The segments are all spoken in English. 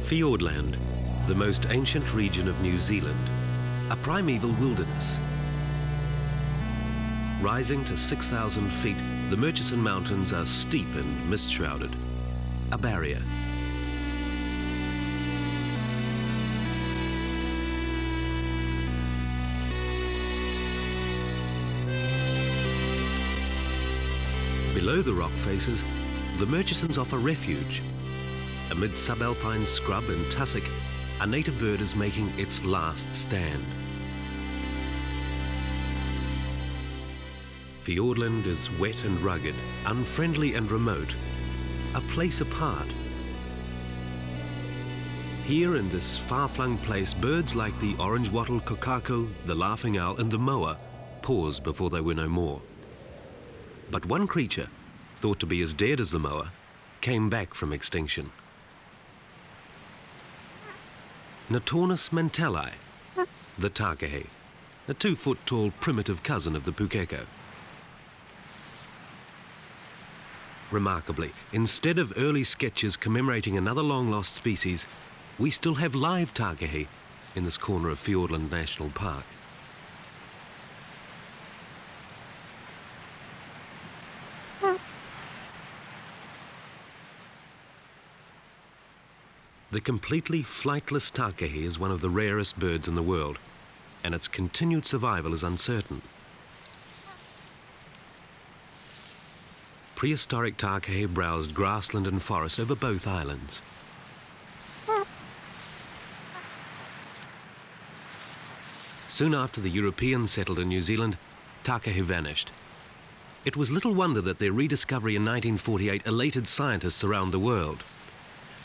Fiordland, the most ancient region of New Zealand, a primeval wilderness. Rising to 6,000 feet, the Murchison Mountains are steep and mist-shrouded, a barrier. Below the rock faces, the Murchisons offer refuge. Amid subalpine scrub and tussock, a native bird is making its last stand. Fiordland is wet and rugged, unfriendly and remote, a place apart. Here in this far-flung place, birds like the orange-wattled kokako, the laughing owl and the moa paused before they were no more. But one creature, thought to be as dead as the moa, came back from extinction. Notornis mantelli, the Takahe, a 2-foot-tall primitive cousin of the pukeko. Remarkably, instead of early sketches commemorating another long-lost species, we still have live Takahe in this corner of Fiordland National Park. The completely flightless Takahe is one of the rarest birds in the world, and its continued survival is uncertain. Prehistoric Takahe browsed grassland and forest over both islands. Soon after the Europeans settled in New Zealand, Takahe vanished. It was little wonder that their rediscovery in 1948 elated scientists around the world.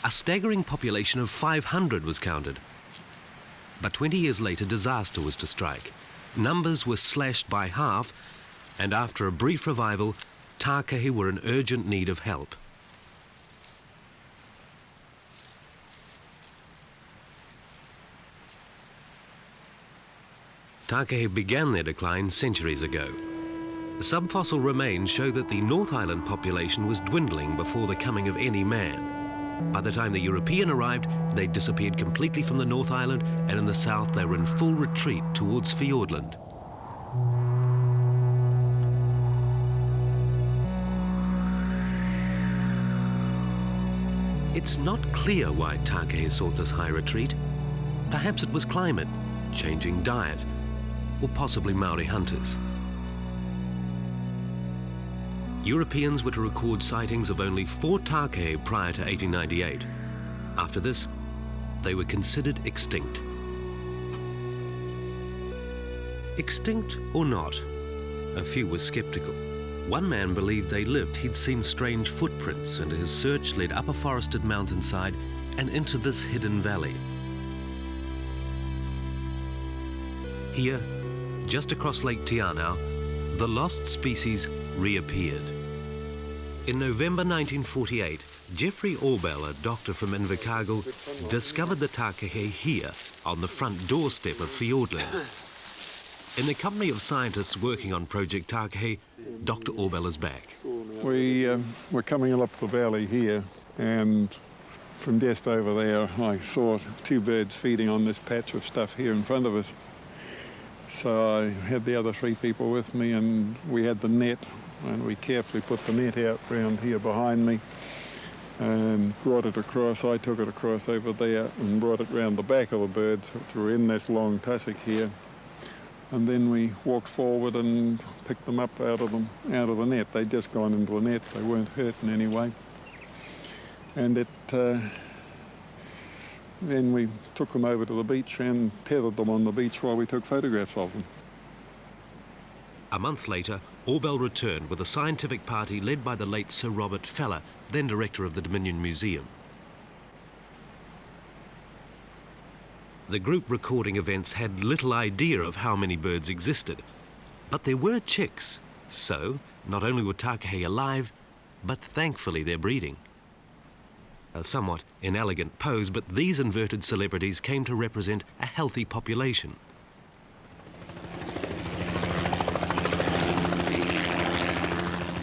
A staggering population of 500 was counted. But 20 years later, disaster was to strike. Numbers were slashed by half, and after a brief revival, Takahe were in urgent need of help. Takahe began their decline centuries ago. Subfossil remains show that the North Island population was dwindling before the coming of any man. By the time the European arrived, they disappeared completely from the North Island, and in the south they were in full retreat towards Fiordland. It's not clear why Takahe sought this high retreat. Perhaps it was climate, changing diet, or possibly Maori hunters. Europeans were to record sightings of only 4 Takahe prior to 1898. After this, they were considered extinct. Extinct or not, a few were skeptical. One man believed they lived. He'd seen strange footprints, and his search led up a forested mountainside and into this hidden valley. Here, just across Lake Tianau, the lost species reappeared. In November 1948, Geoffrey Orbell, a doctor from Invercargill, discovered the Takahe here on the front doorstep of Fiordland. In the company of scientists working on Project Takahe, Dr. Orbell is back. We were coming up the valley here, and from just over there I saw 2 birds feeding on this patch of stuff here in front of us. So I had the other 3 people with me, and we had the net, and we carefully put the net out round here behind me and brought it across. I took it across over there and brought it round the back of the birds, which were in this long tussock here. And then we walked forward and picked them up out of the net. They'd just gone into the net. They weren't hurt in any way. And then we took them over to the beach and tethered them on the beach while we took photographs of them. A month later, Orbell returned with a scientific party led by the late Sir Robert Feller, then director of the Dominion Museum. The group recording events had little idea of how many birds existed. But there were chicks, so not only were Takahe alive, but thankfully they're breeding. A somewhat inelegant pose, but these inverted celebrities came to represent a healthy population.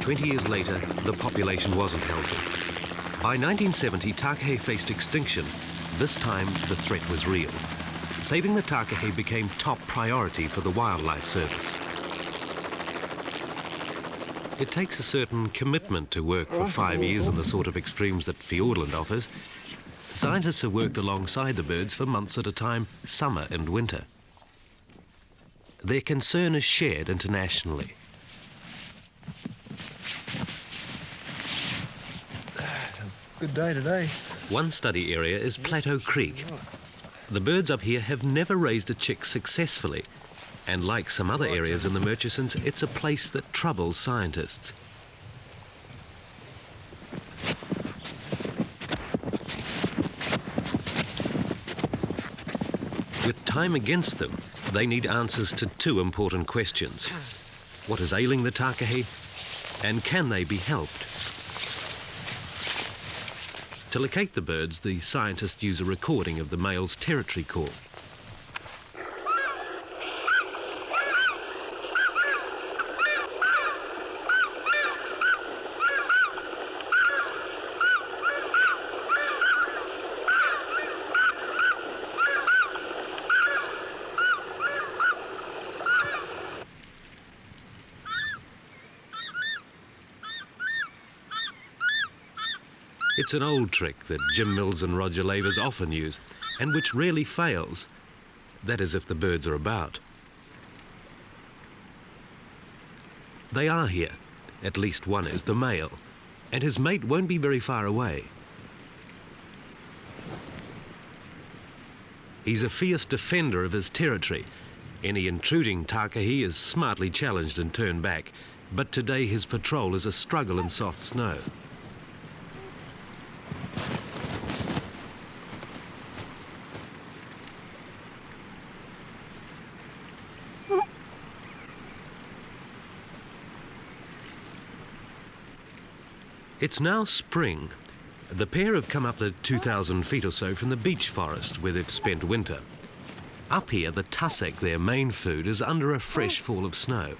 "20 years later, the population wasn't healthy. By 1970, Takahe faced extinction. This time, the threat was real. Saving the Takahe became top priority for the Wildlife Service. It takes a certain commitment to work for 5 years in the sort of extremes that Fiordland offers. Scientists have worked alongside the birds for months at a time, summer and winter. Their concern is shared internationally. Good day today. One study area is Plateau Creek. The birds up here have never raised a chick successfully, and like some other areas in the Murchisons, it's a place that troubles scientists. With time against them, they need answers to two important questions. What is ailing the Takahe, and can they be helped? To locate the birds, the scientists use a recording of the male's territory call. It's an old trick that Jim Mills and Roger Lavers often use, and which rarely fails. That is, if the birds are about. They are here. At least one is, the male, and his mate won't be very far away. He's a fierce defender of his territory. Any intruding Takahe is smartly challenged and turned back, but today his patrol is a struggle in soft snow. It's now spring. The pair have come up to 2,000 feet or so from the beech forest where they've spent winter. Up here, the tussock, their main food, is under a fresh fall of snow.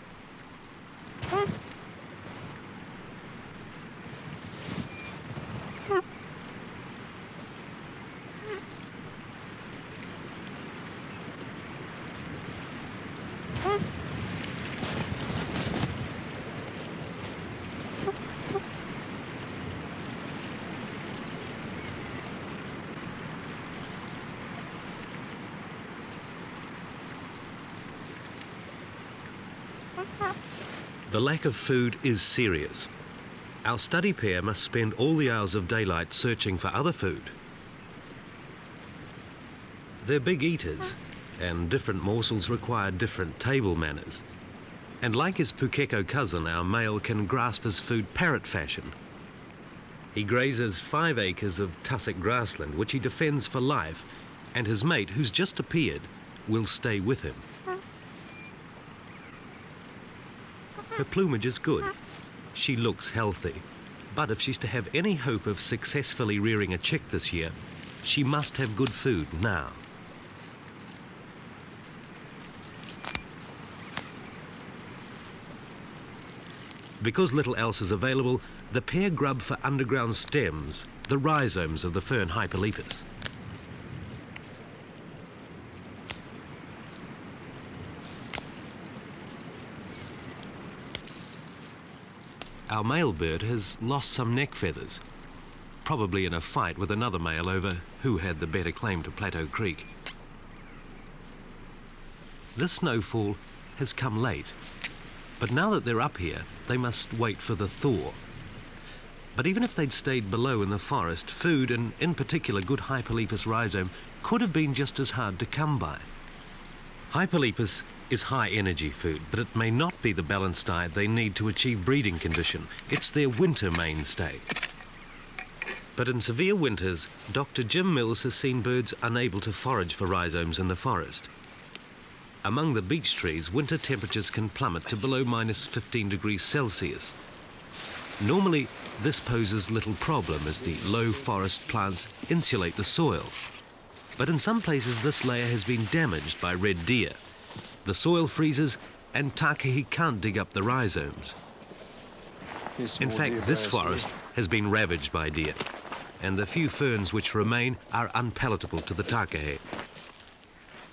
The lack of food is serious. Our study pair must spend all the hours of daylight searching for other food. They're big eaters, and different morsels require different table manners. And like his Pukeko cousin, our male can grasp his food parrot fashion. He grazes 5 acres of tussock grassland, which he defends for life, and his mate, who's just appeared, will stay with him. Her plumage is good. She looks healthy. But if she's to have any hope of successfully rearing a chick this year, she must have good food now. Because little else is available, the pair grub for underground stems, the rhizomes of the fern Hyperlepis. Our male bird has lost some neck feathers, probably in a fight with another male over who had the better claim to Plateau Creek. This snowfall has come late, but now that they're up here, they must wait for the thaw. But even if they'd stayed below in the forest, food, and in particular good Hyperlepis rhizome, could have been just as hard to come by. Hyperlepis is high-energy food, but it may not be the balanced diet they need to achieve breeding condition. It's their winter mainstay. But in severe winters, Dr. Jim Mills has seen birds unable to forage for rhizomes in the forest. Among the beech trees, winter temperatures can plummet to below -15 degrees Celsius. Normally, this poses little problem as the low forest plants insulate the soil. But in some places, this layer has been damaged by red deer. The soil freezes and Takahe can't dig up the rhizomes. In fact, this forest has been ravaged by deer, and the few ferns which remain are unpalatable to the Takahe.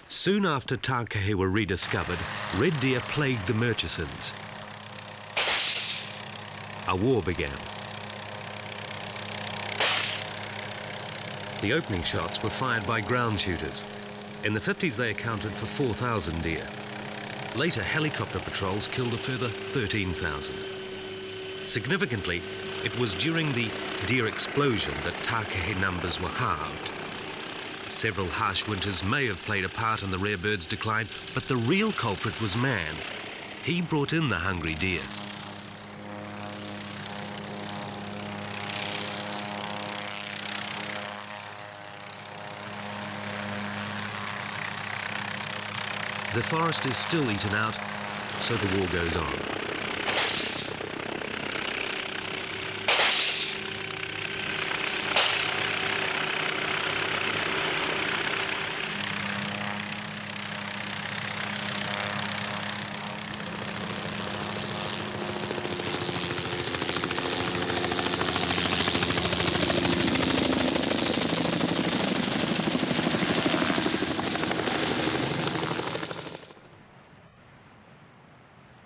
Soon after Takahe were rediscovered, red deer plagued the Murchisons. A war began. The opening shots were fired by ground shooters. In the 50s, they accounted for 4,000 deer. Later, helicopter patrols killed a further 13,000. Significantly, it was during the deer explosion that Takahe numbers were halved. Several harsh winters may have played a part in the rare bird's decline, but the real culprit was man. He brought in the hungry deer. The forest is still eaten out, so the war goes on.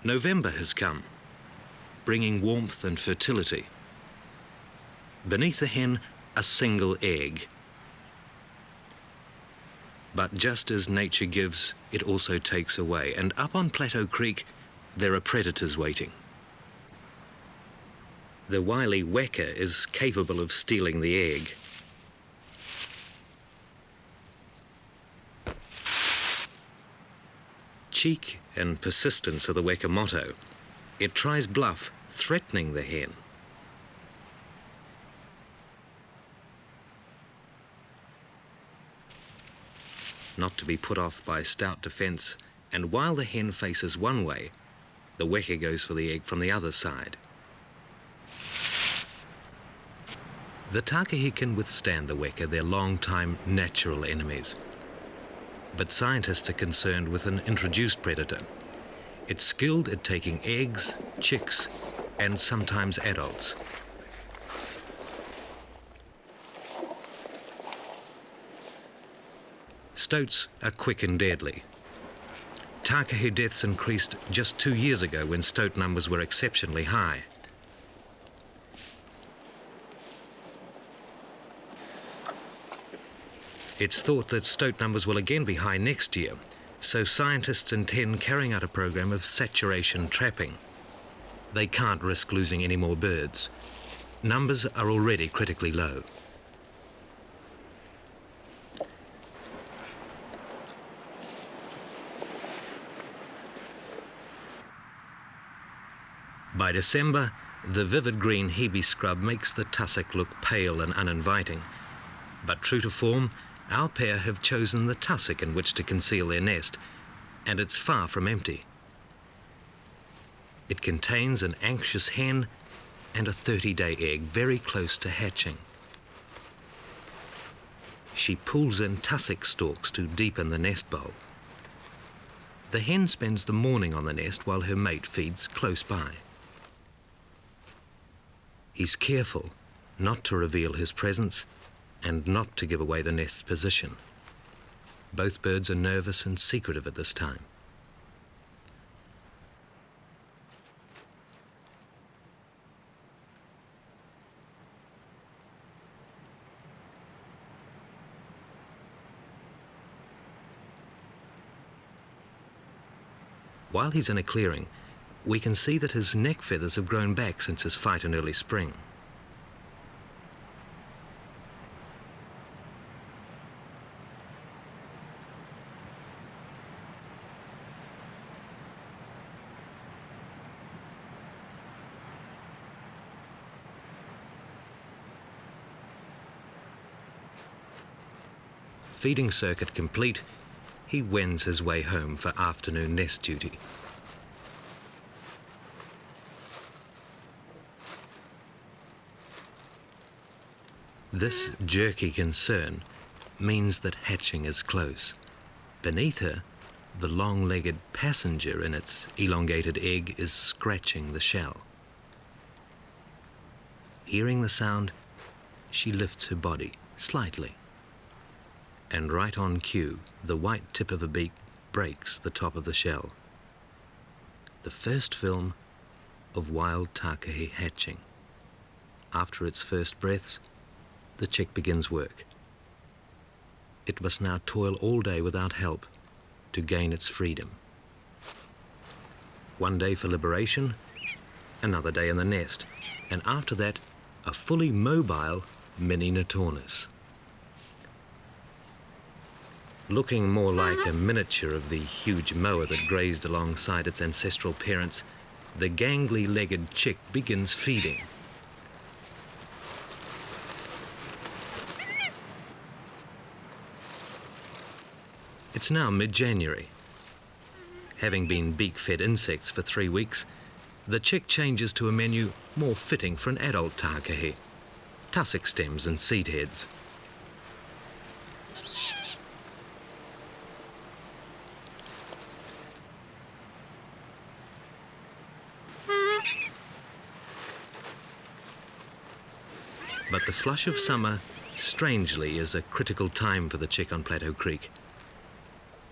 November has come, bringing warmth and fertility. Beneath the hen, a single egg. But just as nature gives, it also takes away. And up on Plateau Creek, there are predators waiting. The wily weka is capable of stealing the egg. Cheek and persistence are the weka motto. It tries bluff, threatening the hen. Not to be put off by stout defense, and while the hen faces one way, the weka goes for the egg from the other side. The Takahe can withstand the weka, their long-time natural enemies. But scientists are concerned with an introduced predator. It's skilled at taking eggs, chicks, and sometimes adults. Stoats are quick and deadly. Takahe deaths increased just 2 years ago when stoat numbers were exceptionally high. It's thought that stoat numbers will again be high next year, so scientists intend carrying out a program of saturation trapping. They can't risk losing any more birds. Numbers are already critically low. By December, the vivid green hebe scrub makes the tussock look pale and uninviting. But true to form, our pair have chosen the tussock in which to conceal their nest, and it's far from empty. It contains an anxious hen and a 30-day egg very close to hatching. She pulls in tussock stalks to deepen the nest bowl. The hen spends the morning on the nest while her mate feeds close by. He's careful not to reveal his presence and not to give away the nest's position. Both birds are nervous and secretive at this time. While he's in a clearing, we can see that his neck feathers have grown back since his fight in early spring. feeding circuit complete, he wends his way home for afternoon nest duty. This jerky concern means that hatching is close. Beneath her, the long-legged passenger in its elongated egg is scratching the shell. Hearing the sound, she lifts her body slightly. And right on cue, the white tip of her beak breaks the top of the shell. The first film of wild Takahe hatching. After its first breaths, the chick begins work. It must now toil all day without help to gain its freedom. One day for liberation, another day in the nest, and after that, a fully mobile mini Notornis. Looking more like a miniature of the huge moa that grazed alongside its ancestral parents, the gangly-legged chick begins feeding. It's now mid-January. Having been beak-fed insects for 3 weeks, the chick changes to a menu more fitting for an adult Takahe: tussock stems and seed heads. But the flush of summer, strangely, is a critical time for the chick on Plateau Creek.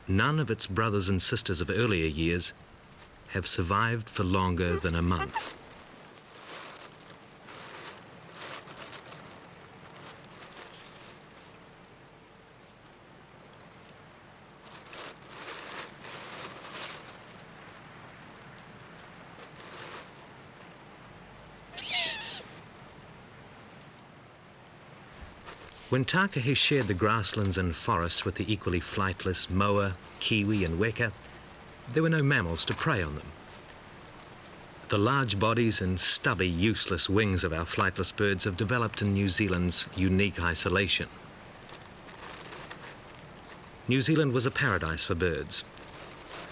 None of its brothers and sisters of earlier years have survived for longer than a month. When Takahe shared the grasslands and forests with the equally flightless moa, kiwi and weka, there were no mammals to prey on them. The large bodies and stubby, useless wings of our flightless birds have developed in New Zealand's unique isolation. New Zealand was a paradise for birds.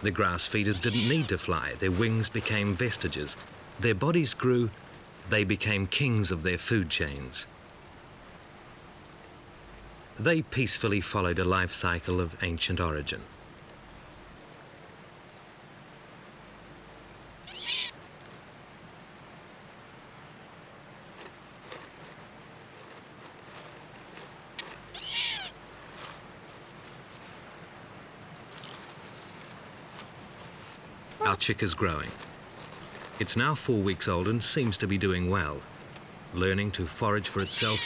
The grass feeders didn't need to fly. Their wings became vestiges. Their bodies grew. They became kings of their food chains. They peacefully followed a life cycle of ancient origin. Our chick is growing. It's now 4 weeks old and seems to be doing well, learning to forage for itself,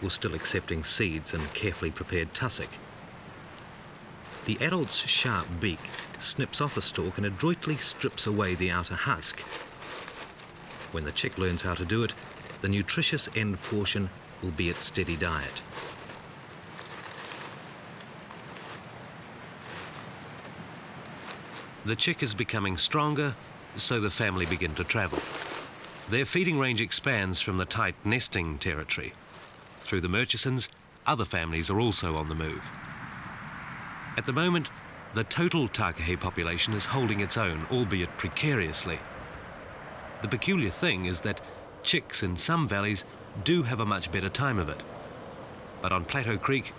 while still accepting seeds and carefully prepared tussock. The adult's sharp beak snips off a stalk and adroitly strips away the outer husk. When the chick learns how to do it, the nutritious end portion will be its steady diet. The chick is becoming stronger, so the family begin to travel. Their feeding range expands from the tight nesting territory. Through the Murchisons, other families are also on the move. At the moment, the total Takahe population is holding its own, albeit precariously. The peculiar thing is that chicks in some valleys do have a much better time of it. But on Plateau Creek,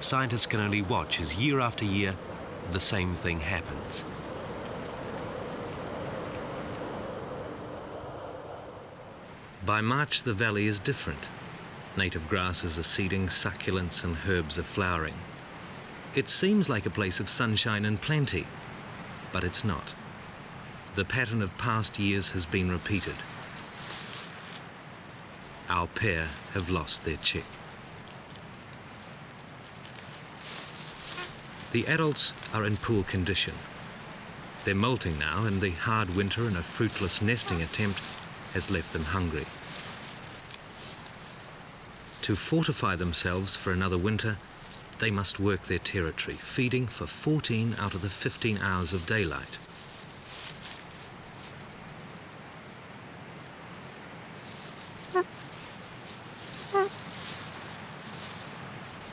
scientists can only watch as year after year, the same thing happens. By March, the valley is different. Native grasses are seeding, succulents and herbs are flowering. It seems like a place of sunshine and plenty, but it's not. The pattern of past years has been repeated. Our pair have lost their chick. The adults are in poor condition. They're molting now, and the hard winter and a fruitless nesting attempt has left them hungry. To fortify themselves for another winter, they must work their territory, feeding for 14 out of the 15 hours of daylight.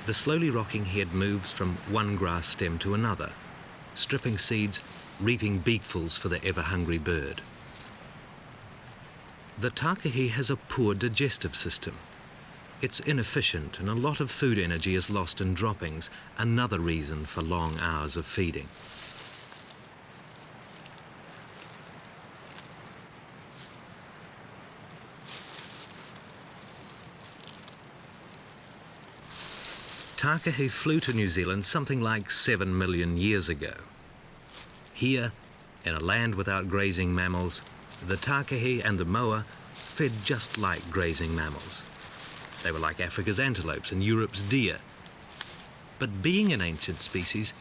The slowly rocking head moves from one grass stem to another, stripping seeds, reaping beakfuls for the ever-hungry bird. The takahe has a poor digestive system. It's inefficient and a lot of food energy is lost in droppings, another reason for long hours of feeding. Takahe flew to New Zealand something like 7 million years ago. Here, in a land without grazing mammals, the takahe and the moa fed just like grazing mammals. They were like Africa's antelopes and Europe's deer. But being an ancient species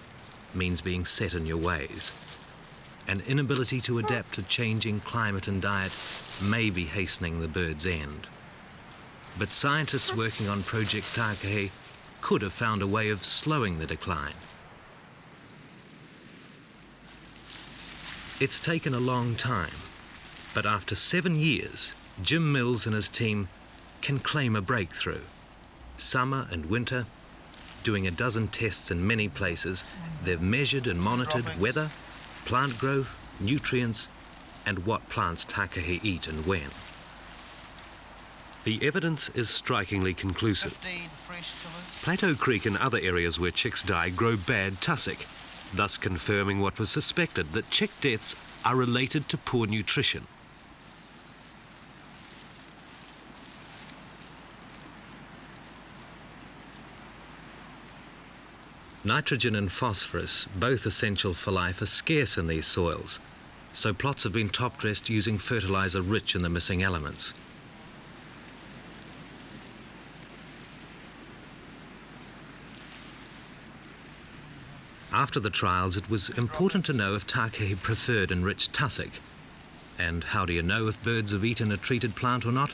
means being set in your ways. An inability to adapt to changing climate and diet may be hastening the bird's end. But scientists working on Project Takahe could have found a way of slowing the decline. It's taken a long time, but after 7 years, Jim Mills and his team can claim a breakthrough. Summer and winter, doing a dozen tests in many places, they've measured and monitored weather, plant growth, nutrients, and what plants takahe eat and when. The evidence is strikingly conclusive. 15 fresh tillers. Plateau Creek and other areas where chicks die grow bad tussock, thus confirming what was suspected, that chick deaths are related to poor nutrition. Nitrogen and phosphorus, both essential for life, are scarce in these soils, so plots have been top-dressed using fertilizer rich in the missing elements. After the trials, it was important to know if takahe preferred enriched tussock. And how do you know if birds have eaten a treated plant or not?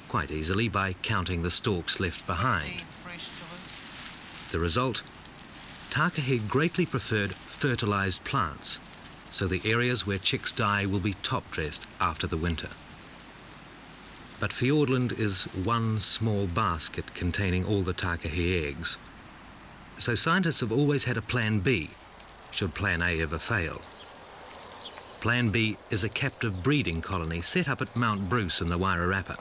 Quite easily by counting the stalks left behind. 15 fresh tillers. The result? Takahe greatly preferred fertilized plants, so the areas where chicks die will be top-dressed after the winter. But Fiordland is one small basket containing all the takahe eggs. So scientists have always had a plan B, should plan A ever fail. Plan B is a captive breeding colony set up at Mount Bruce in the Wairarapa.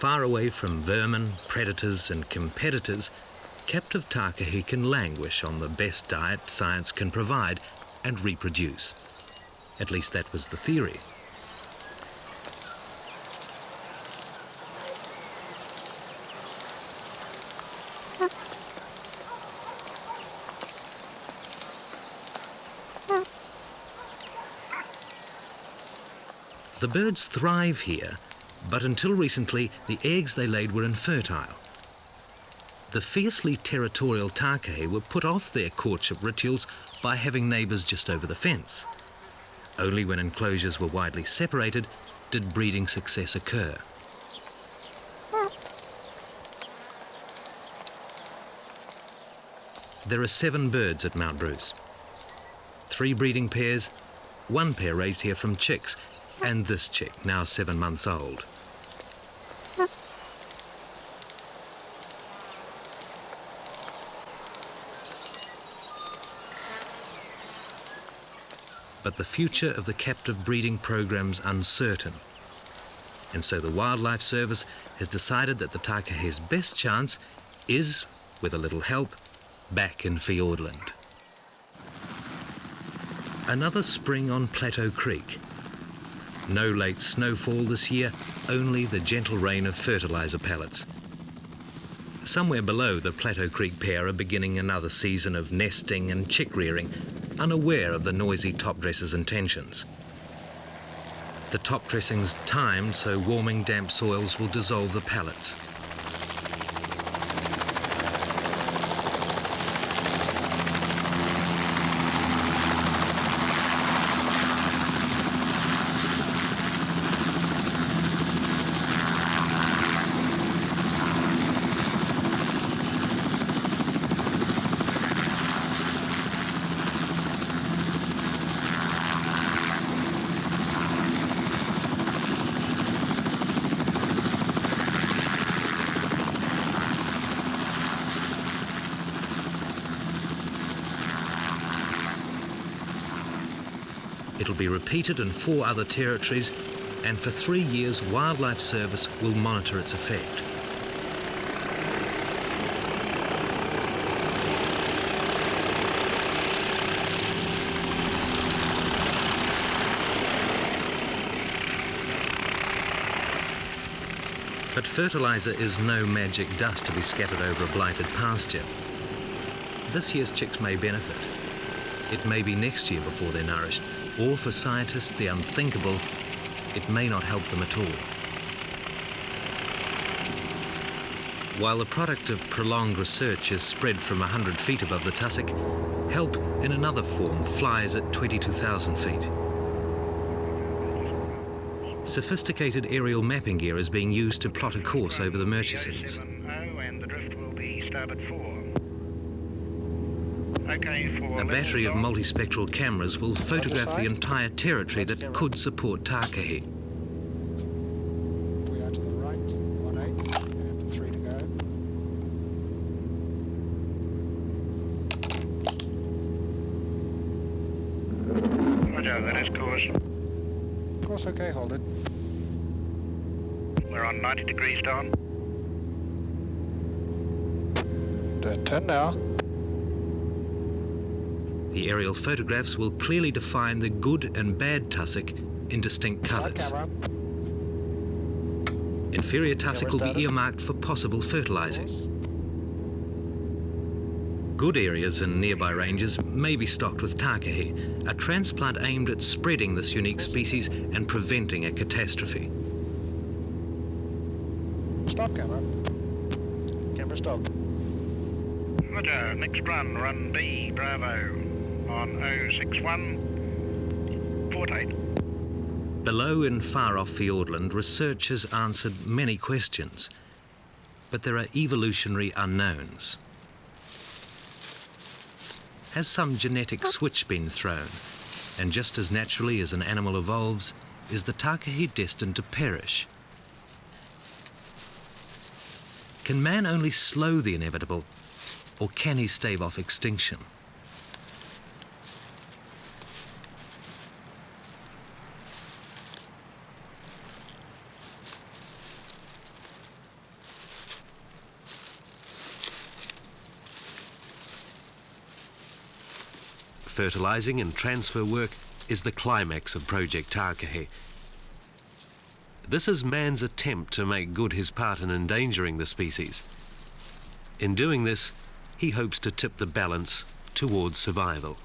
Far away from vermin, predators and competitors, captive takahe can languish on the best diet science can provide and reproduce. At least that was the theory. The birds thrive here, but until recently, the eggs they laid were infertile. The fiercely territorial takahe were put off their courtship rituals by having neighbours just over the fence. Only when enclosures were widely separated did breeding success occur. There are 7 birds at Mount Bruce. 3 breeding pairs, 1 pair raised here from chicks, and this chick, now 7 months old. But the future of the captive breeding program's uncertain. And so the Wildlife Service has decided that the takahe's best chance is, with a little help, back in Fiordland. Another spring on Plateau Creek. No late snowfall this year, only the gentle rain of fertilizer pellets. Somewhere below, the Plateau Creek pair are beginning another season of nesting and chick rearing, unaware of the noisy top dressers' intentions. The top dressing's timed so warming damp soils will dissolve the pellets. It'll be repeated in 4 other territories, and for 3 years Wildlife Service will monitor its effect. But fertiliser is no magic dust to be scattered over a blighted pasture. This year's chicks may benefit. It may be next year before they're nourished, or for scientists, the unthinkable, it may not help them at all. While the product of prolonged research is spread from 100 feet above the tussock, help in another form flies at 22,000 feet. Sophisticated aerial mapping gear is being used to plot a course over the Murchisons. And the drift will be starboard 4. Okay, for A battery of multispectral cameras will photograph the entire territory that could support Takahe. We are to the right, 18, and 3 to go. Roger, that is course. Course okay, hold it. We're on 90 degrees down. Turn now. The aerial photographs will clearly define the good and bad tussock in distinct Start colours. camera. Inferior tussock will be started. earmarked for possible fertilising. Good areas in nearby ranges may be stocked with Takahe, a transplant aimed at spreading this unique species and preventing a catastrophe. Stop camera. Camera stop. Roger, next run B, Bravo, on 061, 48. Below in far-off Fiordland, research has answered many questions, but there are evolutionary unknowns. Has some genetic switch been thrown? And just as naturally as an animal evolves, is the Takahe destined to perish? Can man only slow the inevitable, or can he stave off extinction? Fertilising and transfer work is the climax of Project Takahe. This is man's attempt to make good his part in endangering the species. In doing this, he hopes to tip the balance towards survival.